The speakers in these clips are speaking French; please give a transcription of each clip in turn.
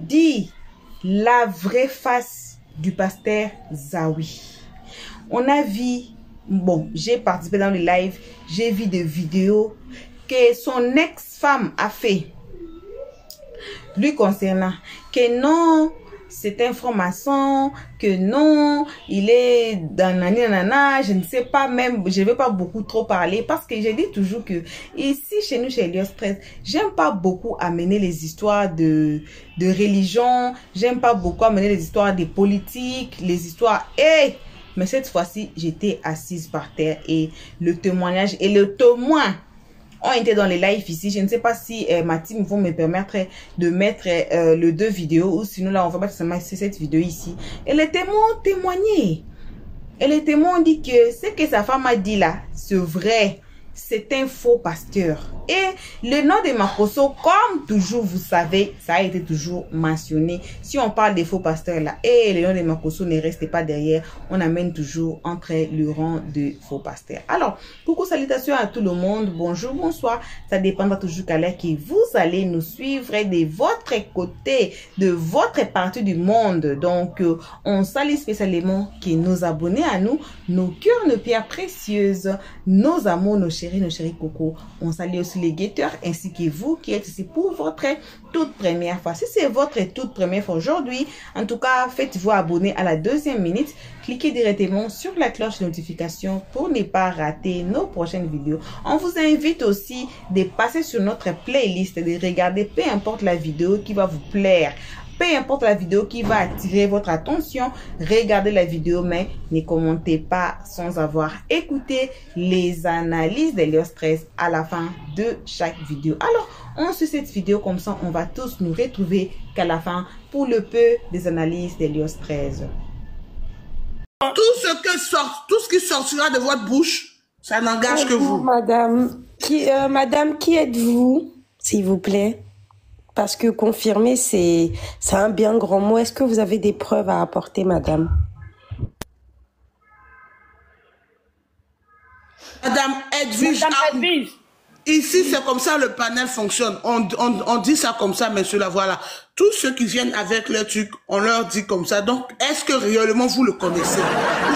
dire la vraie face du pasteur Zawi. On a vu, bon, j'ai participé dans le live, j'ai vu des vidéos que son ex-femme a fait lui concernant, que non, c'est un franc-maçon, que non, il est dans nanana, je ne sais pas même, je ne vais pas beaucoup trop parler parce que je dis toujours que ici chez nous, chez Elios 13, j'aime pas beaucoup amener les histoires de religion, j'aime pas beaucoup amener les histoires de politique, les histoires, mais cette fois-ci, j'étais assise par terre et le témoignage et le témoin ont été dans les lives ici. Je ne sais pas si ma team vont me permettre de mettre les deux vidéos ou sinon là on va pas seulement cette vidéo ici. Et les témoins ont témoigné. Et les témoins ont dit que ce que sa femme a dit là, c'est vrai. C'est un faux pasteur. Et le nom de Makosso, comme toujours, vous savez, ça a été toujours mentionné. Si on parle des faux pasteurs là, et le nom de Makosso ne reste pas derrière, on amène toujours entre le rang de faux pasteurs. Alors, coucou, salutations à tout le monde. Bonjour, bonsoir. Ça dépendra toujours qu'à l'heure que vous allez nous suivre de votre côté, de votre partie du monde. Donc, on salue spécialement qui nous abonnés à nous, nos cœurs, nos pierres précieuses, nos amours, nos chéris coco. On salue aussi les guetteurs ainsi que vous qui êtes ici pour votre toute première fois. Si c'est votre toute première fois aujourd'hui, en tout cas, faites-vous abonner à la deuxième minute. Cliquez directement sur la cloche de notification pour ne pas rater nos prochaines vidéos. On vous invite aussi de passer sur notre playlist, de regarder peu importe la vidéo qui va vous plaire. Peu importe la vidéo qui va attirer votre attention, regardez la vidéo, mais ne commentez pas sans avoir écouté les analyses d'Elios 13 à la fin de chaque vidéo. Alors, on suit cette vidéo comme ça, on va tous nous retrouver qu'à la fin pour le peu des analyses d'Elios 13. Tout ce qui sortira de votre bouche, ça n'engage que vous. Madame, qui êtes-vous, s'il vous plaît? Parce que confirmer, c'est un bien grand mot. Est-ce que vous avez des preuves à apporter, madame? Madame Edwige. Ici, c'est comme ça le panel fonctionne. On dit ça comme ça, monsieur, là, voilà. Tous ceux qui viennent avec leur truc, on leur dit comme ça. Donc, est-ce que réellement vous le connaissez?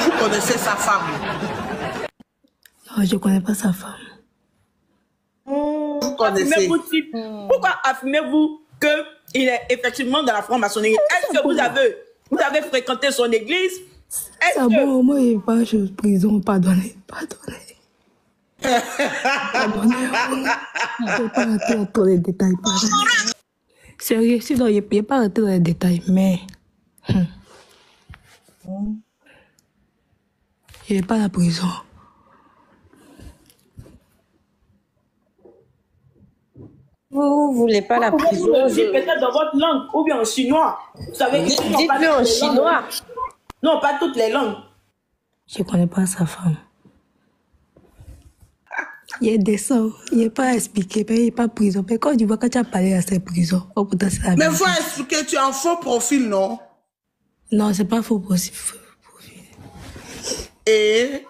Vous connaissez sa femme? Non, je ne connais pas sa femme. Vous connaissez. Pourquoi affirmez-vous qu'il est effectivement dans la franc-maçonnerie? Est-ce que vous avez fréquenté son église? Ça bon, moi, il n'est pas en prison, pardonnez. Je ne vais pas rentrer dans tous les détails. Sérieux, sinon, il ne pas rentrer dans les détails, mais... il n'est pas à la prison. Vous voulez pas la prison? Vous le dites peut-être dans votre langue ou bien en chinois. Vous savez, dites-le en chinois. Non, pas toutes les langues. Je ne connais pas sa femme. Il est décent, il n'est pas expliqué, il n'est pas prison. Mais quand tu vois que tu as parlé à cette prison, oh, putain, c'est la mais il faut expliquer, tu as un faux profil, non? Non, c'est pas faux profil. Et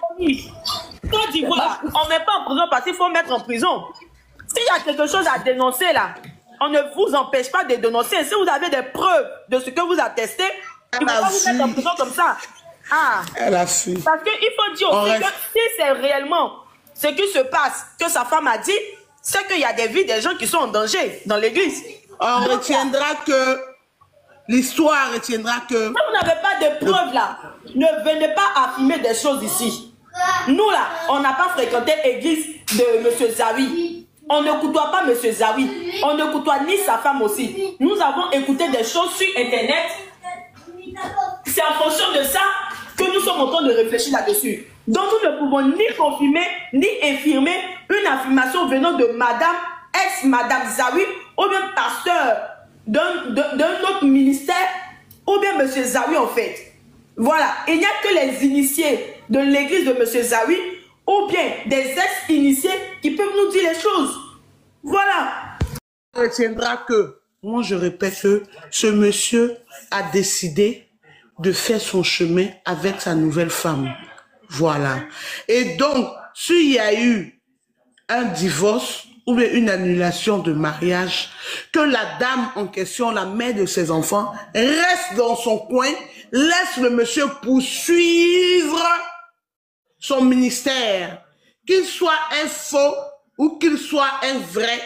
Quand tu vois, on ne met pas en prison parce qu'il faut mettre en prison. S'il y a quelque chose à dénoncer là, on ne vous empêche pas de dénoncer. Si vous avez des preuves de ce que vous attestez, il ne faut pas vous mettre en prison comme ça. Ah. Elle a fui. Parce qu'il faut dire aussi que si c'est réellement ce qui se passe, que sa femme a dit, c'est qu'il y a des vies des gens qui sont en danger dans l'église. On retiendra que... L'histoire retiendra que... Si vous n'avez pas de preuves là, ne venez pas affirmer des choses ici. Nous là, on n'a pas fréquenté l'église de M. Zawi. On ne côtoie pas M. Zawi. On ne côtoie ni sa femme aussi. Nous avons écouté des choses sur Internet. C'est en fonction de ça que nous sommes en train de réfléchir là-dessus. Donc nous ne pouvons ni confirmer, ni infirmer une affirmation venant de Madame, ex-Madame Zawi, ou bien pasteur d'un autre ministère, ou bien M. Zawi en fait. Voilà, il n'y a que les initiés de l'église de M. Zawi, ou bien des ex-initiés qui peuvent nous dire les choses. Voilà. On retiendra que, moi je répète que ce monsieur a décidé de faire son chemin avec sa nouvelle femme. Voilà. Et donc, s'il y a eu un divorce, ou bien une annulation de mariage, que la dame en question, la mère de ses enfants, reste dans son coin, laisse le monsieur poursuivre son ministère, qu'il soit un faux ou qu'il soit un vrai,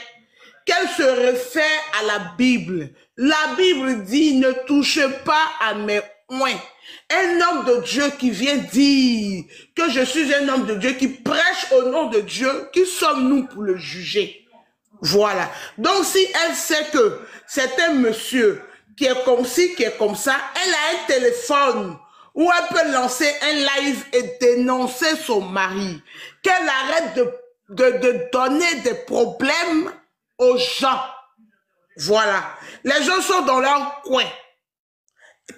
qu'elle se réfère à la Bible. La Bible dit, ne touchez pas à mes oins. Un homme de Dieu qui vient dire que je suis un homme de Dieu qui prêche au nom de Dieu, qui sommes-nous pour le juger? Voilà. Donc si elle sait que c'est un monsieur qui est comme ci, qui est comme ça, elle a un téléphone où elle peut lancer un live et dénoncer son mari. Qu'elle arrête de donner des problèmes aux gens. Voilà. Les gens sont dans leur coin.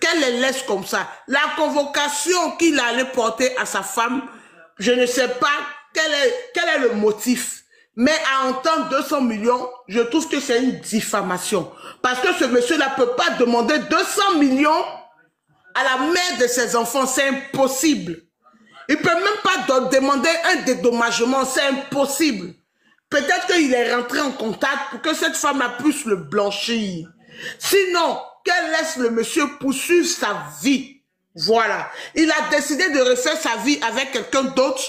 Qu'elle les laisse comme ça. La convocation qu'il allait porter à sa femme, je ne sais pas quel est le motif. Mais à entendre 200 millions, je trouve que c'est une diffamation. Parce que ce monsieur-là ne peut pas demander 200 millions à la mère de ses enfants. C'est impossible. Il ne peut même pas demander un dédommagement. C'est impossible. Peut-être qu'il est rentré en contact pour que cette femme-là puisse le blanchir. Sinon, qu'elle laisse le monsieur poursuivre sa vie. Voilà. Il a décidé de refaire sa vie avec quelqu'un d'autre.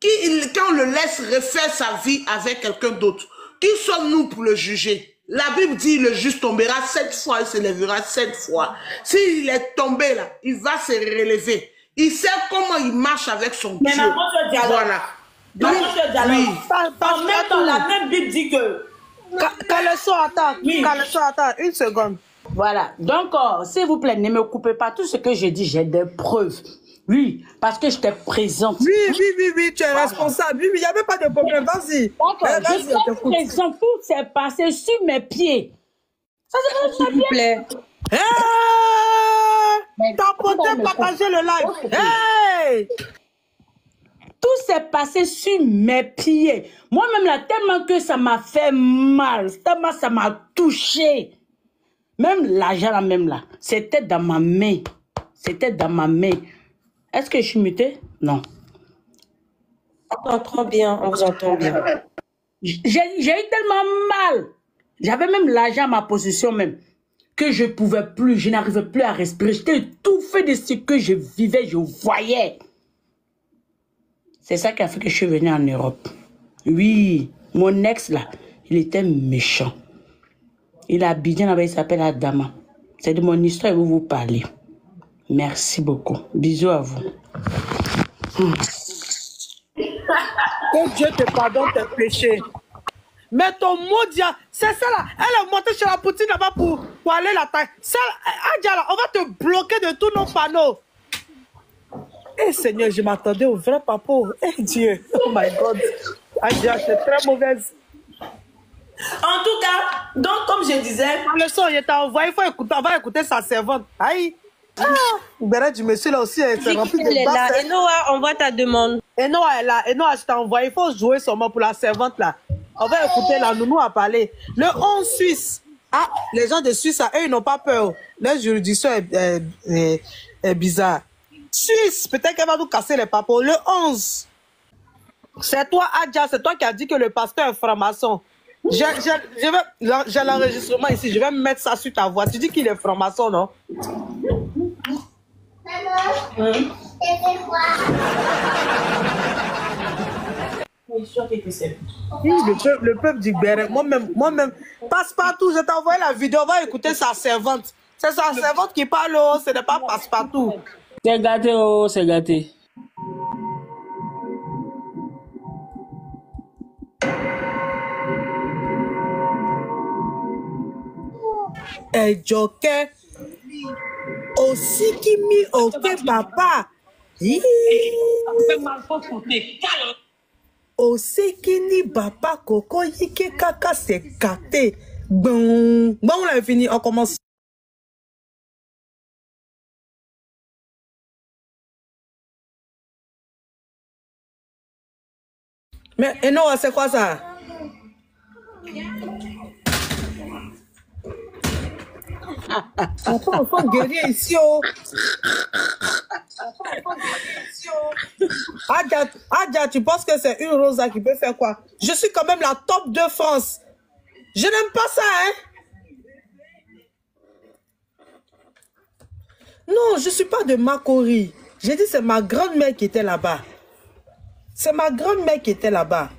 Quand on le laisse refaire sa vie avec quelqu'un d'autre, qui sommes-nous pour le juger? La Bible dit le juste tombera 7 fois, il se lèvera 7 fois. S'il est tombé là, il va se relever. Il sait comment il marche avec son Dieu. Voilà. Donc, oui. En même temps, la même Bible dit que... Caleçon, attends. Oui. Caleçon, attends, une seconde. Voilà. Donc, s'il vous plaît, ne me coupez pas. Tout ce que j'ai dit, j'ai des preuves. Oui, parce que j'étais présente. Oui, tu es responsable. Oui, il n'y avait pas de problème. Vas-y. D'accord, j'étais présente. Tout s'est passé sur mes pieds. Ça s'est S'il vous plaît. T'as porté partager le live. Hey! Tout s'est passé sur mes pieds. Moi-même, là, tellement que ça m'a fait mal, tellement ça m'a touché. Même l'argent, là, même là, c'était dans ma main. C'était dans ma main. Est-ce que je suis mutée? Non. On entend bien, on vous entend bien. J'ai eu tellement mal. J'avais même l'argent à ma position même. Que je ne pouvais plus, je n'arrivais plus à respirer. J'étais étouffée de ce que je vivais, je voyais. C'est ça qui a fait que je suis venue en Europe. Oui, mon ex là, il était méchant. Il a Abidjan là-bas, il s'appelle Adama. C'est de mon histoire que vous parlez. Merci beaucoup. Bisous à vous. Que Dieu te pardonne tes péchés. Mais ton maudit, c'est ça là. Elle est montée chez la poutine là-bas pour aller la taille. Ça, Adja là, on va te bloquer de tous nos panneaux. Eh Seigneur, je m'attendais au vrai papa. Eh Dieu, oh my God. Adja, c'est très mauvaise. En tout cas, donc comme je disais... Le son, il t'a envoyé, on va écouter sa servante. Aïe. Ah, du monsieur là aussi, elle s'est remplie de basse. Et Noah, envoie ta demande. Et Noah est là. Et Noah, je t'ai envoyé. Il faut jouer seulement pour la servante là. On va écouter la nounou à parler. Le 11 Suisse. Ah, les gens de Suisse, eux, ils n'ont pas peur. Leur juridiction est bizarre. Suisse, peut-être qu'elle va nous casser les papos. Le 11. C'est toi, Adja, c'est toi qui as dit que le pasteur est franc-maçon. J'ai l'enregistrement ici. Je vais mettre ça sur ta voix. Tu dis qu'il est franc-maçon, non? Le peuple du Béret, moi-même, Passe-Partout, je t'ai envoyé la vidéo, on va écouter sa servante. C'est sa servante qui parle, oh, ce n'est pas Passe-Partout. C'est gâté, oh, c'est gâté. Et Joker, aussi qui mis au papa. Osekini papa koko yike kaka c'est gâté. Bon, on a fini, on commence. Mais et non, c'est quoi ça? On fait guerrier ici, oh. Adja, tu penses que c'est une Rosa qui peut faire quoi? Je suis quand même la top de France. Je n'aime pas ça, hein? Non, je ne suis pas de Makori. J'ai dit c'est ma grand-mère qui était là-bas. C'est ma grand-mère qui était là-bas.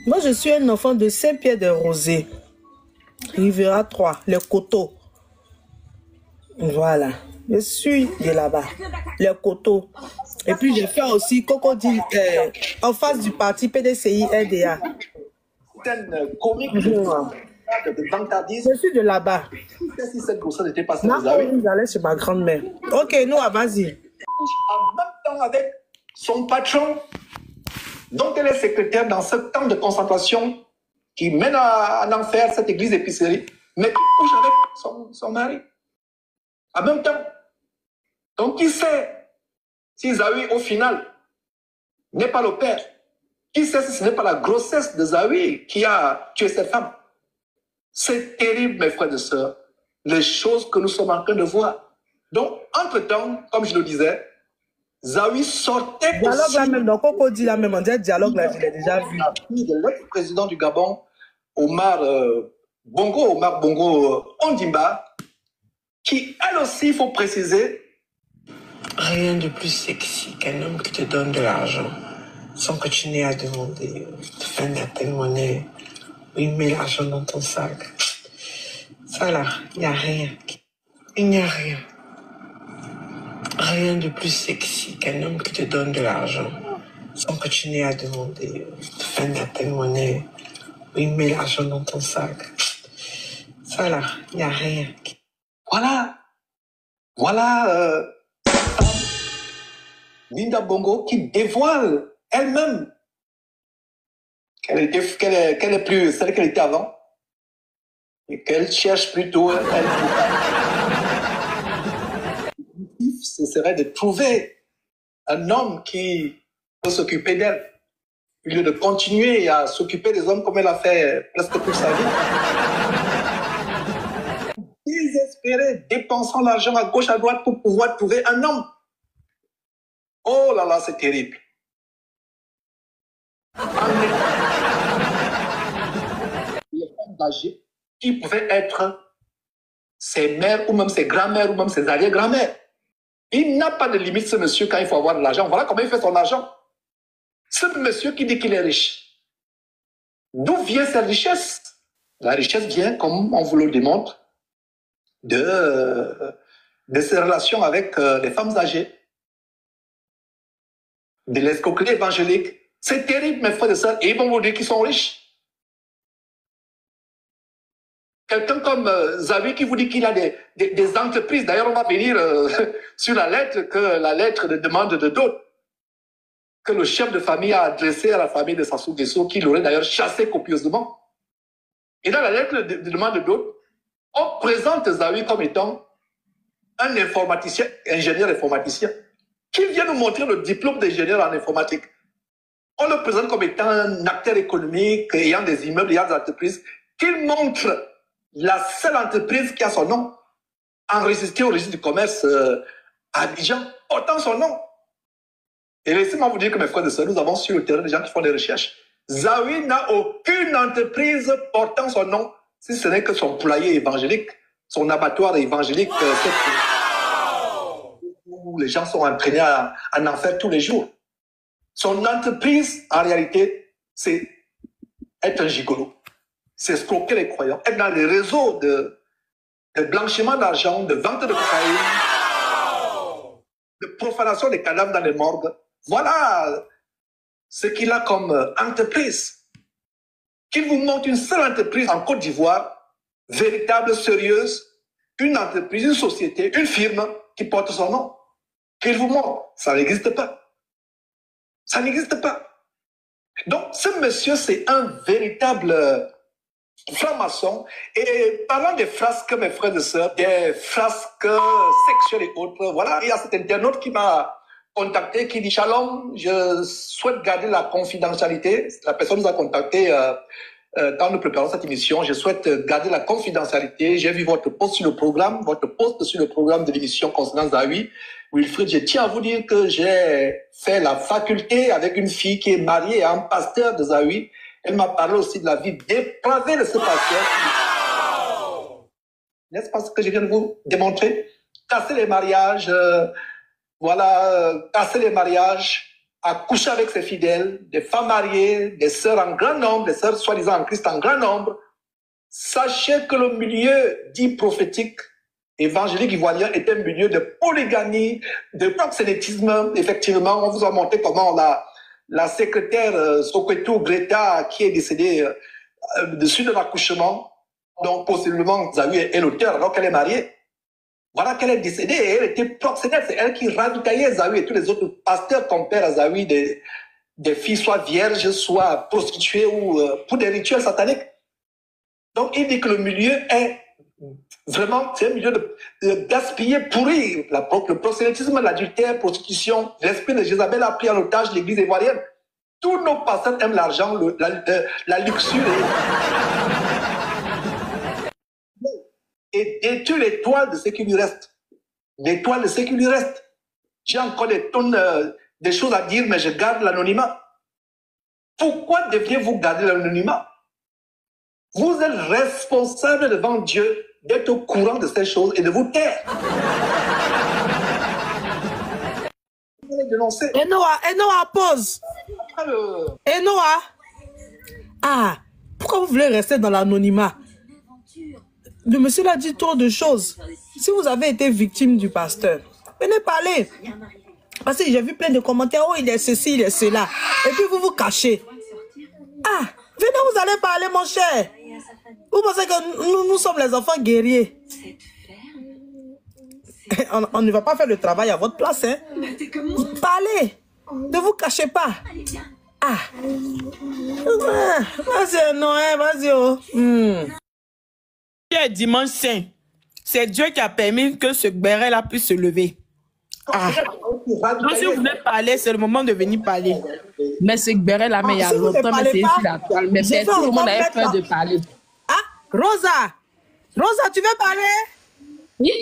Moi, je suis un enfant de Saint-Pierre-des-Rosés. Rivera 3, les coteaux. Voilà. Je suis de là-bas. Les coteaux. Et puis, j'ai fait aussi Cocodile en face du parti PDCI RDA. Comique. Je suis de là-bas. Si cette grossesse était passée, j'allais chez ma grand-mère. Ok, nous, vas-y. En même temps avec son patron, dont elle est secrétaire dans ce camp de concentration qui mène en enfer cette église épicerie, mais qui couche avec son mari. En même temps. Donc, qui sait si Zawi, au final, n'est pas le père? Qui sait si ce n'est pas la grossesse de Zawi qui a tué cette femme? C'est terrible, mes frères et sœurs, les choses que nous sommes en train de voir. Donc, entre-temps, comme je le disais, Zawi sortait dialogue aussi... là même, donc Coco dit là même, on dirait dialogue là, je l'ai déjà vu. De l'ex-président du Gabon, Omar Bongo Ondimba, qui, elle aussi, il faut préciser... Rien de plus sexy qu'un homme qui te donne de l'argent sans que tu n'aies à demander. Tu fais un appel monnaie, il met l'argent dans ton sac. Ça là, il n'y a rien. Il n'y a rien. Rien de plus sexy qu'un homme qui te donne de l'argent sans que tu n'aies à demander. Tu fais un appel monnaie, il met l'argent dans ton sac. Ça là, il n'y a rien. Voilà Linda Bongo qui dévoile elle-même qu'elle est plus celle qu'elle était avant et qu'elle cherche plutôt ce serait de trouver un homme qui peut s'occuper d'elle au lieu de continuer à s'occuper des hommes comme elle a fait presque toute sa vie. Désespérée, dépensant l'argent à gauche à droite pour pouvoir trouver un homme. Oh là là, c'est terrible. Les femmes âgées qui pouvaient être ses mères ou même ses grand-mères ou même ses arrière-grand-mères. Il n'a pas de limite, ce monsieur, quand il faut avoir de l'argent. Voilà comment il fait son argent. Ce monsieur qui dit qu'il est riche. D'où vient cette richesse? La richesse vient, comme on vous le démontre, de ses relations avec les femmes âgées. De l'escroquerie évangélique. C'est terrible, mes frères et sœurs. Et ils vont vous dire qu'ils sont riches. Quelqu'un comme Zawi qui vous dit qu'il a des entreprises. D'ailleurs, on va venir sur la lettre de demande de dot que le chef de famille a adressée à la famille de Sassou Nguesso, qui l'aurait d'ailleurs chassé copieusement. Et dans la lettre de demande de dot, on présente Zawi comme étant un informaticien, ingénieur informaticien, qui vient nous montrer le diplôme d'ingénieur en informatique. On le présente comme étant un acteur économique, ayant des immeubles, ayant des entreprises, qu'il montre la seule entreprise qui a son nom enregistré au registre du commerce à Abidjan, portant son nom. Et laissez-moi vous dire que mes frères et sœurs, nous avons sur le terrain des gens qui font des recherches. Zawi n'a aucune entreprise portant son nom, si ce n'est que son poulailler évangélique, son abattoir évangélique, où les gens sont imprégnés en enfer tous les jours. Son entreprise, en réalité, c'est être un gigolo. C'est escroquer les croyants, être dans les réseaux de blanchiment d'argent, de vente de cocaïne, de profanation des cadavres dans les morgues. Voilà ce qu'il a comme entreprise. Qu'il vous montre une seule entreprise en Côte d'Ivoire, véritable, sérieuse, une entreprise, une société, une firme qui porte son nom. Qu'il vous montre, ça n'existe pas. Ça n'existe pas. Donc, ce monsieur, c'est un véritable franc-maçon. Et parlant des frasques, mes frères et sœurs, des frasques sexuelles et autres, voilà, il y a cet internaute qui m'a contacté, qui dit « Shalom, je souhaite garder la confidentialité ». La personne nous a contacté quand nous préparons cette émission, je souhaite garder la confidentialité. J'ai vu votre post sur le programme, de l'émission concernant Zawi. Wilfried, je tiens à vous dire que j'ai fait la faculté avec une fille qui est mariée à un pasteur de Zawi. Elle m'a parlé aussi de la vie dépravée de ce pasteur. N'est-ce pas ce que je viens de vous démontrer? Casser les mariages, casser les mariages, à coucher avec ses fidèles, des femmes mariées, des sœurs en grand nombre, des sœurs soi-disant en Christ en grand nombre. Sachez que le milieu dit prophétique, évangélique ivoirien est un milieu de polygamie, de proxénétisme. Effectivement, on vous a montré comment la secrétaire Soweto Greta, qui est décédée de suite de l'accouchement, donc possiblement Zawi est l'auteur alors qu'elle est mariée. Voilà qu'elle est décédée et elle était proxénète. C'est elle qui ravitaillait Zawi et tous les autres pasteurs compèrent à Zawi des filles soit vierges, soit prostituées ou pour des rituels sataniques. Donc il dit que le milieu est vraiment, c'est un milieu de gaspiller, pourri. Le proxénétisme, l'adultère, la prostitution, l'esprit de Jézabel a pris en otage l'église ivoirienne. Tous nos pasteurs aiment l'argent, la luxure et détruire l'étoile de ce qui lui reste. L'étoile de ce qui lui reste. J'ai encore des tonnes de choses à dire, mais je garde l'anonymat. Pourquoi devriez-vous garder l'anonymat? Vous êtes responsable devant Dieu d'être au courant de ces choses et de vous taire. Vous allez dénoncer. Enoa, pause. Enoa. Ah, pourquoi vous voulez rester dans l'anonymat? Le monsieur l'a dit trop de choses. Si vous avez été victime du pasteur, venez parler. Parce que j'ai vu plein de commentaires, oh il est ceci, il est cela. Et puis vous vous cachez. Ah, venez, vous allez parler mon cher. Vous pensez que nous sommes les enfants guerriers? On ne va pas faire le travail à votre place. Hein? Parlez. Ne vous cachez pas. Ah. Vas-y, non, vas-y. Oh. Dimanche saint, c'est Dieu qui a permis que ce béret-là puisse se lever. Ah. Donc si vous voulez parler, c'est le moment de venir parler. Mais ce béret-là, mais il y a longtemps, mais c'est ici la toile. Mais c'est tout le monde avait peur de parler. Ah, Rosa, tu veux parler? Oui,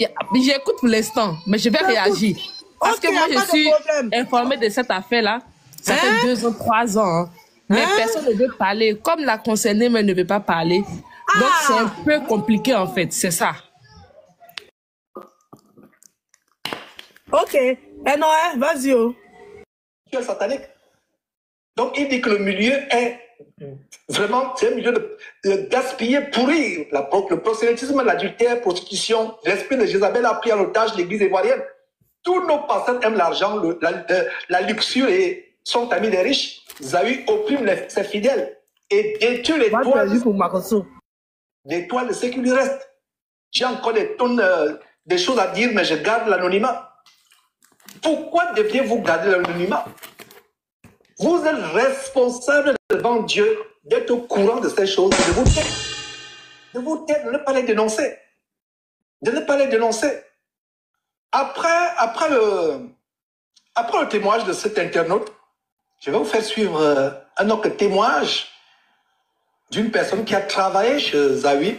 j'écoute pour l'instant, mais je vais réagir. Parce que moi, je suis informée de cette affaire-là. Ça fait 2 ans, 3 ans. Hein. Mais personne ne veut parler. Comme la concernée, mais ne veut pas parler. Donc, c'est un peu compliqué, en fait. C'est ça. Ok. Non, vas-y. Satanique. Donc, il dit que le milieu est vraiment, c'est un milieu de gaspiller, pourri. Le proxénétisme, l'adultère, la prostitution, l'esprit de Jézabel a pris en otage l'église ivoirienne. Tous nos pasteurs aiment l'argent, la luxure et sont amis des riches. Zawi opprime ses fidèles et détruit l'étoile de ce qui lui reste. J'ai encore des tonnes de choses à dire, mais je garde l'anonymat. Pourquoi devriez-vous garder l'anonymat? Vous êtes responsable devant Dieu d'être au courant de ces choses, de vous taire. De vous taire, de ne pas les dénoncer. De ne pas les dénoncer. Après le témoignage de cet internaute, je vais vous faire suivre un autre témoignage d'une personne qui a travaillé chez Zawi,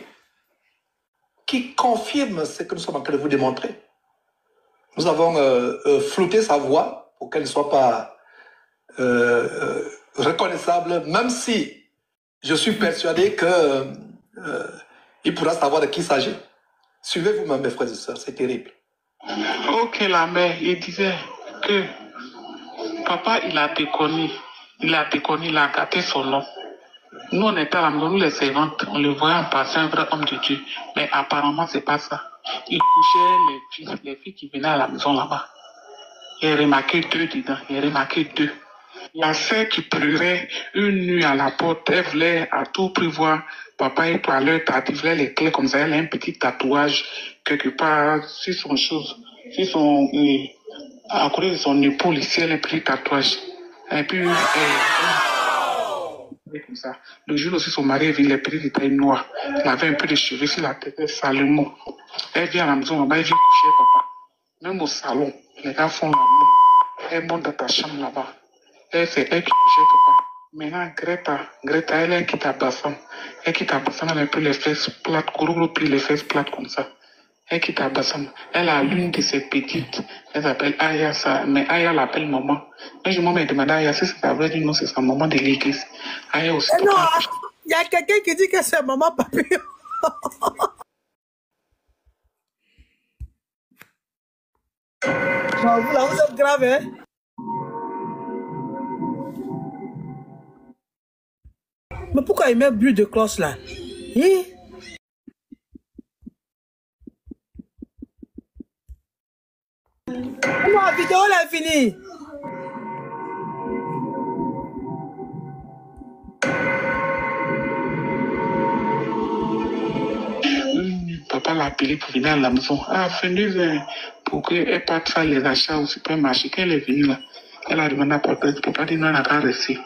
qui confirme ce que nous sommes en train de vous démontrer. Nous avons flouté sa voix pour qu'elle ne soit pas reconnaissable, même si je suis persuadé qu'il pourra savoir de qui il s'agit. Suivez vous-même, mes frères et sœurs, c'est terrible. Ok, la mère, il disait que papa, il a déconné, il a gâté son nom. Nous, on était à la maison, nous les servantes, on le voyait en passant, un vrai homme de Dieu. Mais apparemment, c'est pas ça. Il couchait les filles qui venaient à la maison là-bas. Il a remarqué 2 dedans, il a remarqué 2. La sœur qui pleurait une nuit à la porte, elle voulait à tout prix voir papa et toi à l'heure tardive, elle voulait les clés comme ça, elle a un petit tatouage quelque part sur son chose, à côté de son épaule ici, elle a un petit tatouage. Et puis, comme ça. Le jour aussi, son mari vit les petits détails noirs. Elle avait un peu de cheveux sur la tête, salement. Elle vient à la maison, là-bas, elle vient coucher papa. Même au salon, les gars font l'amour. Elle monte dans ta chambre là-bas. C'est elle qui couchait papa. Maintenant, Greta, elle quitte à Bassam. Elle quitte à Bassam, elle a pris les fesses plates, gros, puis les fesses plates comme ça. Elle quitte à Bassam. Elle a l'une de ses petites. Elle s'appelle Aya, ça. Mais Aya l'appelle maman. Un jour, moi, m'a demandé à Aya si c'est pas vrai, dit non, c'est sa maman de l'église. Aya aussi. Non, il y a quelqu'un qui dit que c'est maman papillon. Vous êtes grave, hein? Mais pourquoi il met plus de cloche là? La vidéo là est finie. Papa l'a appelé pour venir à la maison. Ah, venez pour qu'elle parte faire les achats au supermarché. Quand elle est venue là, elle a demandé à papa. Papa dit non, elle n'a pas resté.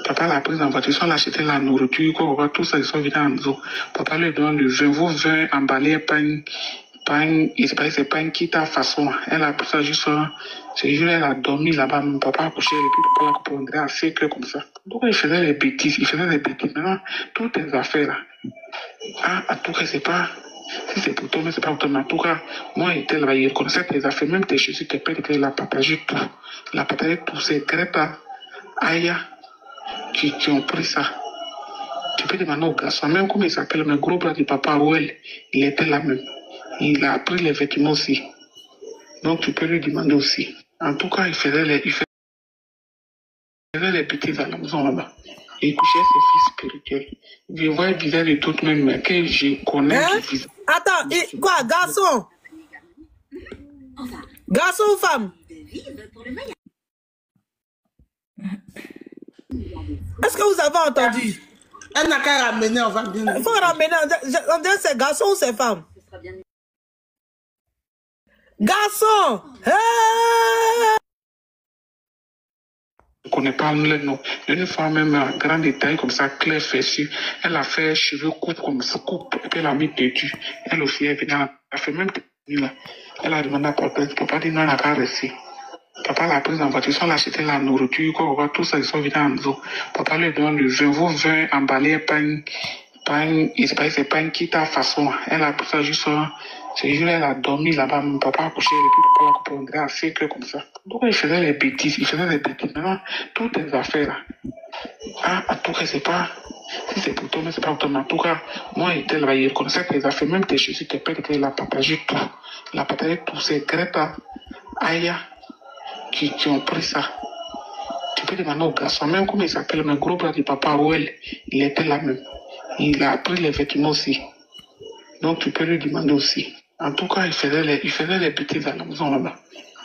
Papa l'a prise en voiture, ils ont acheté la nourriture, quoi, tout ça, ils sont venus à la maison. Papa lui donne le vin, vos vins emballés, pas une, c'est pas une quitte à façon. Elle a pris ça juste, c'est juste, elle a dormi là-bas, mon papa a couché, et puis papa l'a coupé, on dirait à 5 heures comme ça. Donc il faisait des bêtises, Maintenant, toutes les affaires là, en tout cas, c'est pas, si c'est pour toi, mais c'est pas pour toi, mais en tout cas, moi, j'étais là, il reconnaissait tes affaires, même tes chaussures, tes pères, il a partagé tout. Il a partagé tout, c'est Greta, Aya, qui ont pris ça. Tu peux demander au garçon, même comme il s'appelle, mon gros bras du papa, Well, il était là même. Il a pris les vêtements aussi. Donc tu peux lui demander aussi. En tout cas, il faisait les petits à la maison là-bas. Il couchait ses fils spirituels. Je vois le visage de tout même que je connais. Hein? Attends, quoi, garçon? Garçon ou femme? Est-ce que vous avez entendu? Elle n'a qu'à ramener, on va bien. Il faut ramener, on dirait c'est garçon ou c'est femme? Garçon! Hey! Je ne connais pas le nom. Une femme même en grand détail comme ça, clair fessu. Elle a fait cheveux coupes comme ça, coupe, et puis elle a mis dessus. Elle aussi, elle a fait même là. Elle a demandé à papa. Papa dit non, elle n'a pas resté. Papa l'a prise en voiture, ils ont acheté la nourriture, quoi, tout ça, ils sont venus à la maison. Papa lui donne le vin, vos vins emballés, c'est pas une quitte à façon. Elle a pris ça juste, c'est juste, elle a dormi là-bas, mon papa a couché, et puis papa l'a coupé, on dirait à 5 heures comme ça. Donc il faisait les bêtises, Maintenant, toutes les affaires là, en tout cas, c'est pas, si c'est pour toi, mais c'est pas pour toi, mais en tout cas, moi, j'étais là, il reconnaissait tes affaires, même tes chaussures, tes pères, il a partagé tout. Il a partagé tout, c'est Greta, Aya, qui ont pris ça. Tu peux demander au garçon, même comme il s'appelle, mon gros bras du papa, Well, il était là même. Il a pris les vêtements aussi. Donc tu peux lui demander aussi. En tout cas, il faisait les petits à la maison là-bas.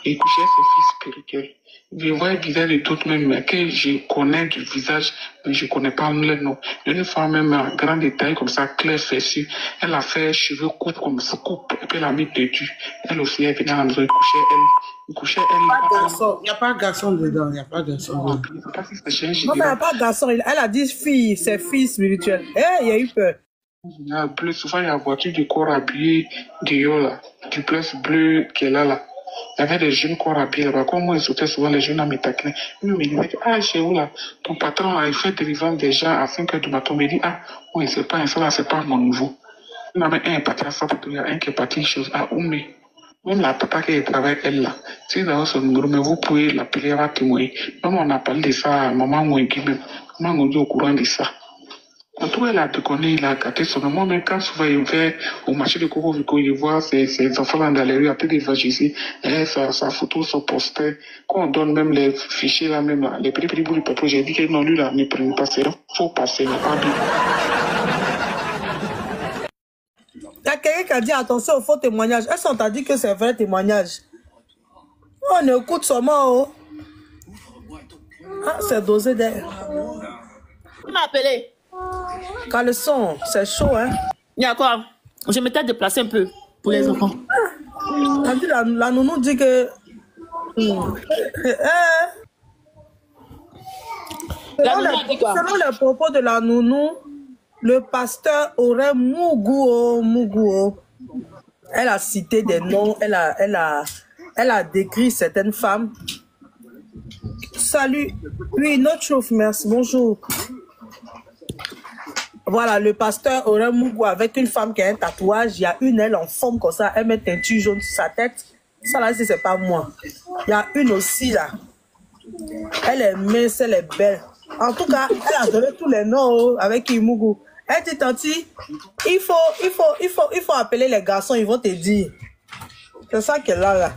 Il couchait ses fils spirituels. Je vois le visage de tout même que je connais du visage, mais je ne connais pas le nom. Une femme même en grand détail comme ça, clair fessu. Elle a fait cheveux coupes comme ça, coupe, et puis elle a mis dessus. Elle aussi, elle venait à la maison, il couchait elle. Il n'y a pas de garçon dedans, il n'y a pas de garçon dedans. Non, mais il n'y a pas de garçon. Elle a dit fille, c'est fille spirituelle. Il y a eu peur. Plus souvent, il y a la voiture du corps habillé dehors là, du plus bleu qu'elle a là. Il y avait des jeunes corps habillés là-bas. Comme moi, ils sautaient souvent les jeunes à me taquiner. Ils me disaient, chez vous là, ton patron il fait des ventes déjà à 5 heures du matin. Il me dit, oui, c'est pas ça là, c'est pas mon niveau. Il y en avait un parti à ça, il y a un qui est parti chose à Oumé. Même la papa qui travaille elle là, si vous avez son numéro, mais vous pouvez l'appeler, elle va témoigner. Même on a parlé de ça à maman Mouengui même. Maman Mouengui au courant de ça. En tout cas, il a déconné, il a gâté son nom. Moi, même quand souvent il va au marché de Coco Vico, il voit ses enfants dans la rue, après des vaches ici, sa photo, son poster. Quand on donne même les fichiers là, même là, les petits bouts du papier, j'ai dit que non, lui là, ne prenne pas, c'est faut passer, il n'y a pas bien. Il y a quelqu'un qui a dit attention au faux témoignage. Est-ce qu'on t'a dit que c'est un vrai témoignage? On écoute seulement. C'est dosé d'air. Qui m'a appelé? Caleçon, c'est chaud, hein? Il y a quoi? Je m'étais déplacé un peu pour les enfants. T'as dit, la nounou dit que... Selon les propos de la nounou, le pasteur aurait Mougouo. Elle a cité des noms, elle a décrit certaines femmes salut. Oui, No Truth, merci. Bonjour. Voilà, le pasteur Aurel Mougou avec une femme qui a un tatouage. Il y a une aile en forme comme ça. Elle met teinture jaune sur sa tête. Ça là, c'est pas moi. Il y a une aussi là. Elle est mince, elle est belle. En tout cas, elle a donné tous les noms avec Mougou. Elle dit, Tanti, il faut appeler les garçons, ils vont te dire. C'est ça qu'elle a là.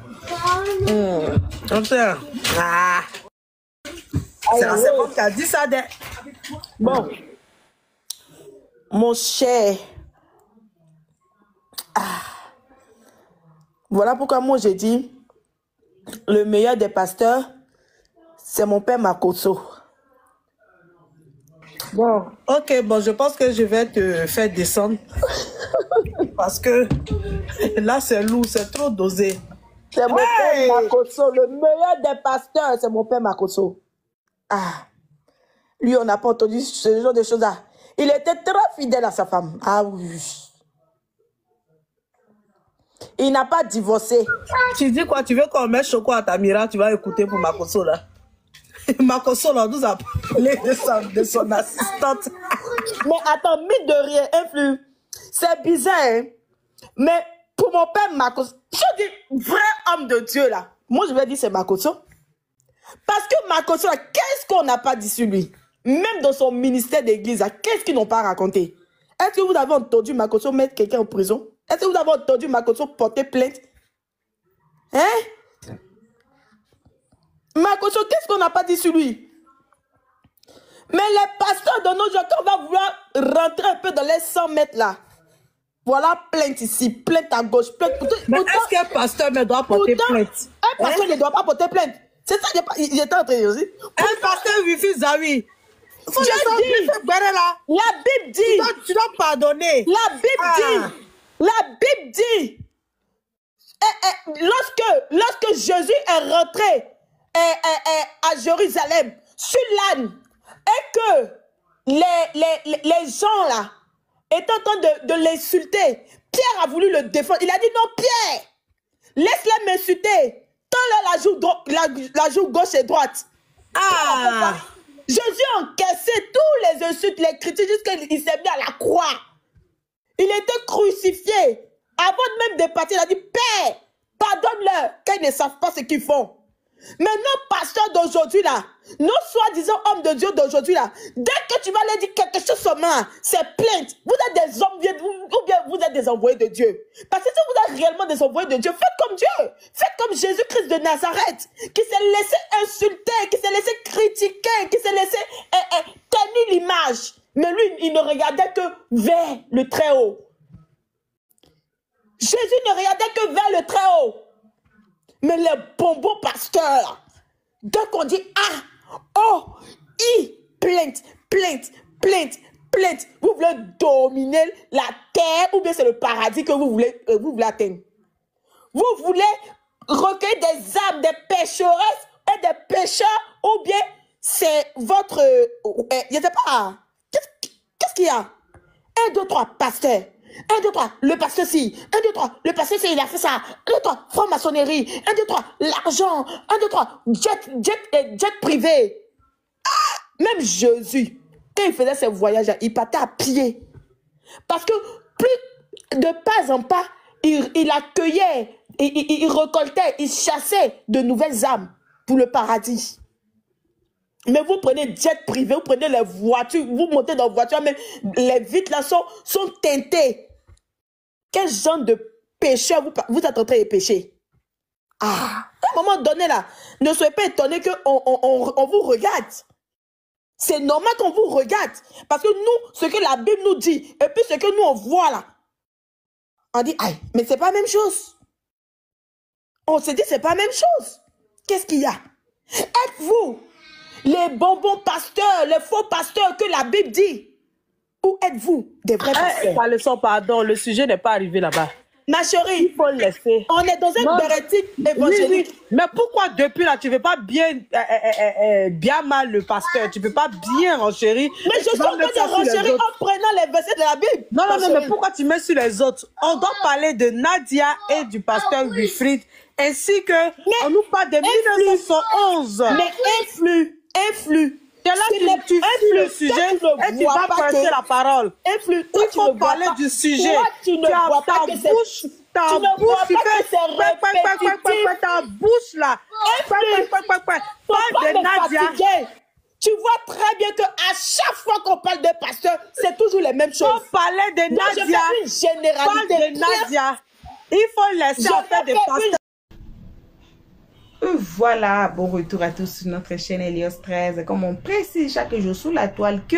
Ah. C'est la seconde qui a dit ça. Bon. Mon cher. Ah. Voilà pourquoi moi j'ai dit le meilleur des pasteurs, c'est mon père Makoso. Bon, ok, bon, je pense que je vais te faire descendre. Parce que là, c'est lourd, c'est trop dosé. C'est mon père Makoso, le meilleur des pasteurs, c'est mon père Makoso. Ah, lui, on n'a pas entendu ce genre de choses-là. Il était très fidèle à sa femme. Ah oui. Il n'a pas divorcé. Tu dis quoi? Tu veux qu'on mette Choco à ta mira? Tu vas écouter pour Makoso là. Makoso là, nous a parlé de son assistante. Mais attends, mine de rien, influe. C'est bizarre, hein? Mais pour mon père Makoso, je dis vrai homme de Dieu là. Moi je vais dire c'est Makoso. Parce que Makoso là, qu'est-ce qu'on n'a pas dit sur lui? Même dans son ministère d'église, qu'est-ce qu'ils n'ont pas raconté? Est-ce que vous avez entendu Makoso mettre quelqu'un en prison? Est-ce que vous avez entendu Makoso porter plainte? Hein? Makoso, qu'est-ce qu'on n'a pas dit sur lui? Mais les pasteurs de nos jours, quand on va vouloir rentrer un peu dans les 100 mètres là, voilà, plainte ici, plainte à gauche, plainte. Mais est-ce qu'un pasteur ne doit porter plainte? Un pasteur ne doit pas porter plainte. C'est ça, il était en train de dire. Un pasteur Wifi Zawi. La Bible dit. Tu dois pardonner. La Bible dit. La Bible dit. Lorsque Jésus est rentré à Jérusalem sur l'âne et que les gens là étaient en train de l'insulter, Pierre a voulu le défendre. Il a dit non, Pierre, laisse-les m'insulter. Tends-leur la joue gauche et droite. Ah! Jésus a encaissé tous les insultes, les critiques jusqu'à ce qu'il s'est mis à la croix. Il était crucifié. Avant même de partir, il a dit, Père, pardonne-leur, car ils ne savent pas ce qu'ils font. Mais nos pasteurs d'aujourd'hui là, nos soi-disant hommes de Dieu d'aujourd'hui là, dès que tu vas leur dire quelque chose seulement, c'est plainte. Vous êtes des hommes ou bien vous êtes des envoyés de Dieu. Parce que si vous êtes réellement des envoyés de Dieu, faites comme Dieu. Faites comme Jésus-Christ de Nazareth, qui s'est laissé insulter, qui s'est laissé critiquer, qui s'est laissé tenir l'image. Mais lui, il ne regardait que vers le Très-Haut. Jésus ne regardait que vers le Très-Haut. Mais les bonbons pasteurs, dès qu'on dit plainte, vous voulez dominer la terre ou bien c'est le paradis que vous voulez atteindre. Vous voulez recueillir des âmes, des pécheresses et des pécheurs ou bien c'est votre... je ne sais pas, qu'est-ce qu'il y a? 1, 2, 3, pasteur. 1, 2, 3, le pasteur si. 1, 2, 3, le pasteur si, il a fait ça. 1, 2, 3, franc-maçonnerie. 1, 2, 3, l'argent. 1, 2, 3, jet privé. Ah, même Jésus, quand il faisait ses voyages, il partait à pied. Parce que plus de pas en pas, il accueillait, il récoltait, il chassait de nouvelles âmes pour le paradis. Mais vous prenez jet privé, vous prenez les voitures, vous montez dans la voiture, mais les vitres là sont teintées. Quel genre de pécheur vous êtes en train de pécher? Ah, à un moment donné là, ne soyez pas étonnés qu'on vous regarde. C'est normal qu'on vous regarde. Parce que nous, ce que la Bible nous dit, et puis ce que nous on voit là, on dit, aïe, mais c'est pas la même chose. On se dit, c'est pas la même chose. Qu'est-ce qu'il y a? Êtes-vous les bonbons pasteurs, les faux pasteurs que la Bible dit? Ou êtes-vous des vrais pasteurs? Pas le son, pardon, le sujet n'est pas arrivé là-bas. Ma chérie, il faut laisser. On est dans une bérétique évangélique. Oui. Mais pourquoi depuis là, tu ne veux pas bien mal le pasteur? Tu ne peux pas bien renchérir. Mais je suis en train de renchérir en prenant les versets de la Bible. Non, mais pourquoi tu mets sur les autres? On doit parler de Nadia et du pasteur Wilfried, ainsi que on nous parle de 1911. Mais influe. C'est là que tu fuis le sujet et tu vas passer la parole. Il faut parler du sujet. Tu ne vois pas que c'est... Ta bouche là. Parle de Nadia. Tu vois très bien que à chaque fois qu'on parle de pasteur, c'est toujours les mêmes choses. On parlait de Nadia. Je fais une généralité. Parle de Nadia. Il faut laisser faire des pasteurs. Voilà, bon retour à tous sur notre chaîne Helios 13. Comme on précise chaque jour sous la toile que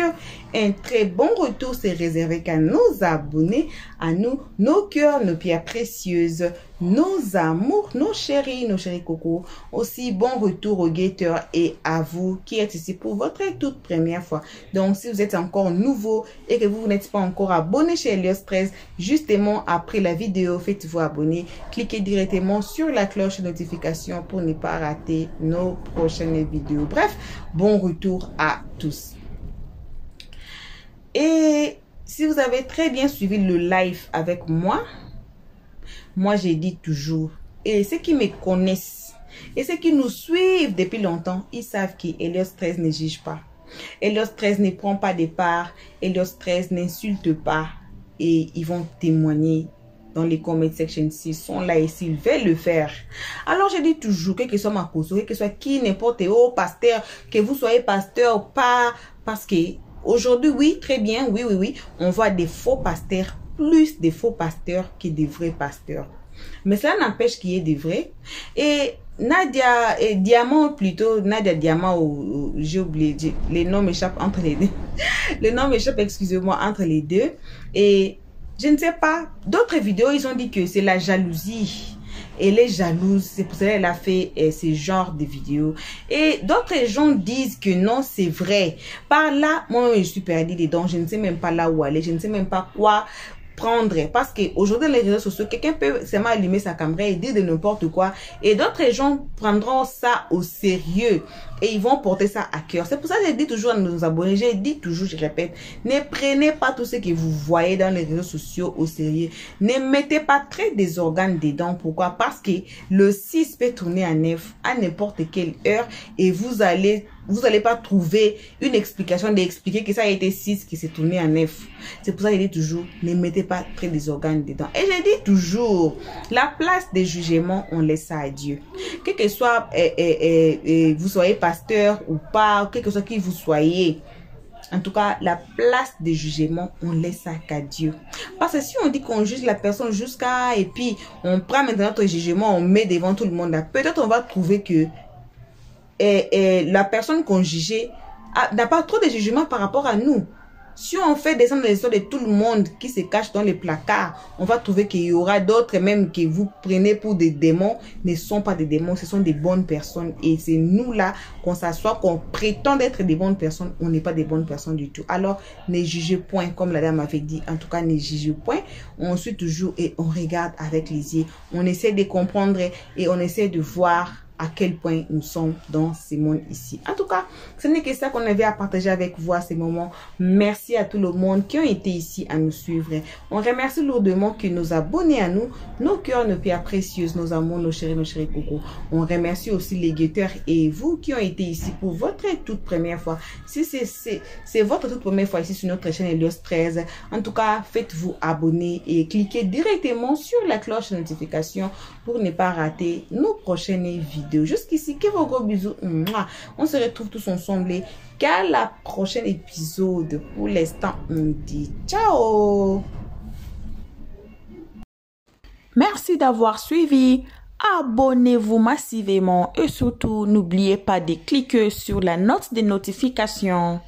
un très bon retour c'est réservé qu'à nos abonnés, à nous, nos cœurs, nos pierres précieuses, nos amours, nos chéris cocos. Aussi bon retour aux guetteurs et à vous qui êtes ici pour votre toute première fois. Donc si vous êtes encore nouveau et que vous n'êtes pas encore abonné chez Helios 13, justement après la vidéo, faites-vous abonner, cliquez directement sur la cloche de notification pour ne pas rater nos prochaines vidéos. Bref, bon retour à tous. Et si vous avez très bien suivi le live avec moi j'ai dit toujours, et ceux qui me connaissent et ceux qui nous suivent depuis longtemps, ils savent que Helios 13 ne juge pas. Helios 13 ne prend pas de part. Helios 13 n'insulte pas. Et ils vont témoigner dans les comment section s'ils sont là et s'ils veulent le faire. Alors je dis toujours, quel que soit ma cause, quel que soit qui, n'importe où, pasteur, que vous soyez pasteur ou pas, parce que aujourd'hui, oui, très bien, oui, on voit des faux pasteurs, plus des faux pasteurs que des vrais pasteurs. Mais cela n'empêche qu'il y ait des vrais. Et Nadia Diamant, plutôt, Nadia Diamant, j'ai oublié, les noms m'échappent entre les deux. Les noms m'échappent, excusez-moi, entre les deux. Et je ne sais pas, d'autres vidéos, ils ont dit que c'est la jalousie. Elle est jalouse, c'est pour ça qu'elle a fait ce genre de vidéos. Et d'autres gens disent que non, c'est vrai. Par là, moi, je suis perdue dedans. Je ne sais même pas là où aller. Je ne sais même pas quoi prendre. Parce qu'aujourd'hui, les réseaux sociaux, quelqu'un peut seulement allumer sa caméra et dire de n'importe quoi. Et d'autres gens prendront ça au sérieux. Et ils vont porter ça à cœur. C'est pour ça que je dis toujours à nos abonnés, je dis toujours, je répète, ne prenez pas tout ce que vous voyez dans les réseaux sociaux au sérieux. Ne mettez pas très des organes dedans. Pourquoi? Parce que le 6 peut tourner à 9 à n'importe quelle heure et vous allez pas trouver une explication d'expliquer que ça a été 6 qui s'est tourné à 9. C'est pour ça que je dis toujours, ne mettez pas très des organes dedans. Et je dis toujours, la place des jugements, on laisse ça à Dieu. Quel que soit, vous soyez pasteur ou pas, quel que soit qui vous soyez, en tout cas, la place des jugements, on laisse ça qu'à Dieu. Parce que si on dit qu'on juge la personne jusqu'à, et puis on prend maintenant notre jugement, on met devant tout le monde, peut-être on va trouver que la personne qu'on jugeait n'a pas trop de jugement par rapport à nous. Si on fait descendre les histoires de tout le monde qui se cache dans les placards, on va trouver qu'il y aura d'autres même que vous prenez pour des démons, ne sont pas des démons, ce sont des bonnes personnes. Et c'est nous là qu'on s'assoit, qu'on prétend être des bonnes personnes, on n'est pas des bonnes personnes du tout. Alors ne jugez point, comme la dame avait dit, en tout cas ne jugez point. On suit toujours et on regarde avec les yeux. On essaie de comprendre et on essaie de voir à quel point nous sommes dans ce monde ici. En tout cas, ce n'est que ça qu'on avait à partager avec vous à ce moment. Merci à tout le monde qui ont été ici à nous suivre. On remercie lourdement que nos abonnés à nous, nos cœurs, nos pierres précieuses, nos amours, nos chéris cocos. On remercie aussi les guetteurs et vous qui ont été ici pour votre toute première fois. Si c'est votre toute première fois ici sur notre chaîne Helios 13, en tout cas, faites-vous abonner et cliquez directement sur la cloche de notification pour ne pas rater nos prochaines vidéos. Jusqu'ici, que vos gros bisous. On se retrouve tous ensemble qu'à la prochaine épisode. Pour l'instant, on dit ciao. Merci d'avoir suivi. Abonnez-vous massivement et surtout, n'oubliez pas de cliquer sur la note de notification.